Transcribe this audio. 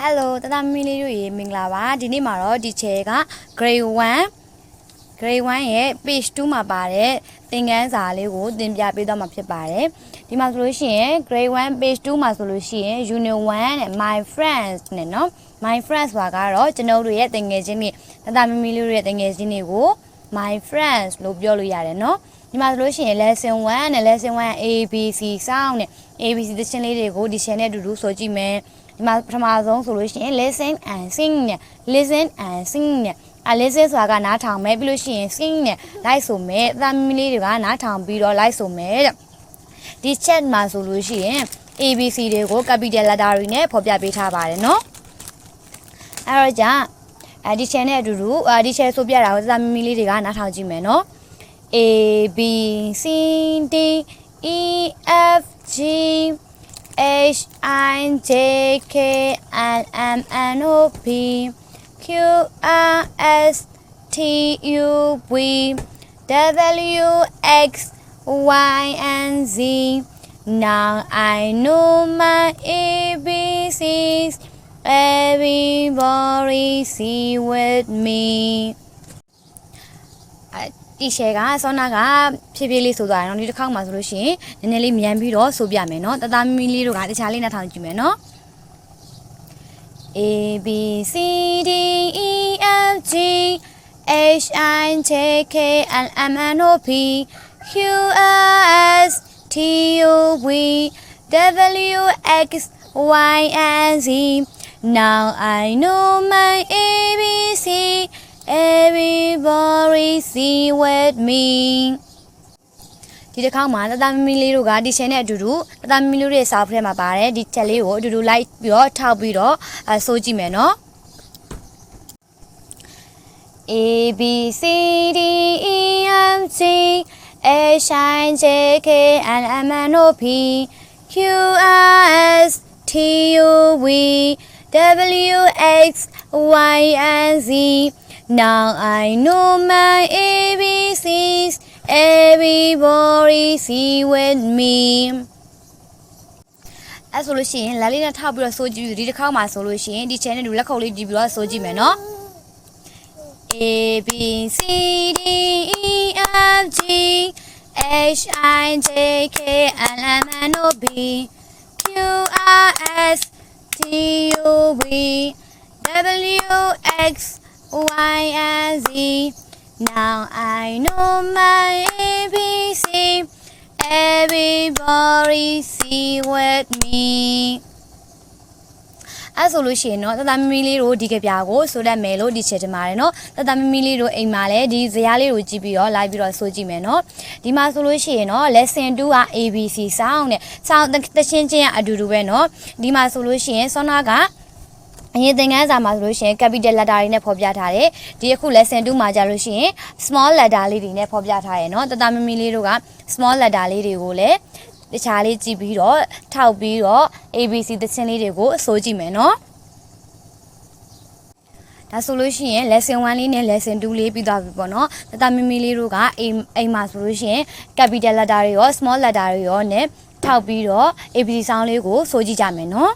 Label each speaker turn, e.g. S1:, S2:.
S1: Hello တသားမီလေးတို့ရေမင်္ဂလာပါဒီနေ့မှာတော့ဒီချဲက grade 1ရဲ့ page 2မှာပါတဲ့သင်ခန်းစာလေးကိုသင်ပြပေးတော့မှာဖြစ်ပါတယ်ဒီမှာဆိုလို့ရှိရင် grade 1 page 2မှာဆိုလို့ရှိရင် unit 1နဲ့ my friends နဲ့เนาะ my friends ဆိုတာကတော့ကျွန်တော်တို့ရဲ့တငယ်ချင်းတွေတသားမီလေးတို့ရဲ့တငယ်ချင်းတွေကို my friends လို့ပြောလို့ရတယ်เนาะဒီမှာဆိုလို့ရှိရင် lesson 1နဲ့ lesson 1 ABC sound နဲ့ ABC သချင်းလေးတွေကိုဒီ channel နဲ့အတူတူဆိုကြည့်မယ်ဒီမှာပထမဆုံးဆိုလို့ရှိရင် listen and sing နဲ့ listen and sing နဲ့listen ဆိုတာကနားထောင်မယ်ပြီးလို့ရှိရင် sing နဲ့လိုက်ဆိုမယ်အသားမီလေးတွေကနားထောင်ပြီးတော့လိုက်ဆိုမယ်တဲ့ဒီ chat မှာဆိုလို့ရှိရင် ABC တွေကို capital letter တွေနဲ့ဖော်ပြပေးထားပါတယ်เนาะအဲ့တော့じゃဒီ channel နဲ့အတူတူဒီ channel ဆိုပြတာကိုအသားမီလေးတွေကနားထောင်ကြည့်မယ်เนาะA B C D E F G H I J K L M N O P Q R S T U V W X Y and Z Now I know my ABCs Everybody see with meဒီရှယ်ကဆောနာကဖြည်းဖြည်းလေးဆိုသွားတယ်เนาะဒီတစ်ခေါက်မှာဆိုလို့ရှိရင်နည်းနည်းလေးမြန်ပြီးတော့ဆိုပြမယ်เนาะတသားမီလေးတို့ကတခြားလေးနဲ့ထောင်ကြည့်မယ်เนาะ A B C D E F G H I J K L M N O P Q R S T U V W X Y and Z Now I know my ABC Everybody see with me ဒီတစ်ခါမှာတသားမီလေးတို့ကဒီ channel နဲ့အတူတူတသားမီလေးတို့ရဲ့စာဖက်မှာပါတယ်ဒီ chat လေးကိုအတူတူလိုက်ပြီးတော့ထောက်ပြီးတော့ဆိုကြည့်မယ်နော် A B C D E F G H I J K L M N O P Q R S T U V W X Y and Z Now I know my ABCs Everybody see with me အဲ့ဆိုလို့ရှိရင်လက်လေးနဲ့ထောက်ပြီးတော့ဆိုကြည့်ပြီးဒီတစ်ခေါက်မှာဆိုလို့ရှိရင်ဒီ channel တို့လက်ခုပ်လေးကြည့်ပြီးတော့ဆိုကြည့်မယ်နော် A B C D E F G H I J K L M N O P Q R S T U V W X Y and Z Now I know my ABC Everybody see with me အဲ့ဆိုလို့ရှိရင်เนาะတသားမီလေးတို့ဒီကပြာကိုဆိုတတ်မယ်လို့ဒီချက်တင်ပါတယ်เนาะတသားမီလေးတို့အိမ်မှာလည်းဒီဇာတ်လေးကိုကြည့်ပြီးတော့လိုက်ပြီးတော့ဆိုကြည့်မယ်เนาะဒီမှာဆိုလို့ရှိရင်เนาะ lesson 2က ABC sound နဲ့ sound တချင်းချင်းအတူတူပဲเนาะဒီမှာဆိုလို့ရှိရင်ဆောနာကအရင်သင်ခန်းစာမှာဆိုလို့ရှိရင် capital letter တွေနဲ့ဖော်ပြထားတယ်ဒီအခု lesson 2မှာကြာလို့ရှိရင် small letter လေးတွေနဲ့ဖော်ပြထားတယ်เนาะတသားမီလေးတို့က small letter လေးတွေကိုလည်းတခြားလေးကြည့်ပြီးတော့ထောက်ပြီးတော့ ABC သချင်းလေးတွေကိုဆိုကြည့်မယ်เนาะဒါဆိုလို့ရှိရင် lesson 1လေးနဲ့ lesson 2လေးပြီးသွားပြီပေါ့เนาะတသားမီလေးတို့ကအိမ်မှာဆိုလို့ရှိရင် capital letter တွေရော small letter တွေရောနဲ့ထောက်ပြီးတော့ ABC sound လေးကိုဆိုကြည့်ကြမယ်เนาะ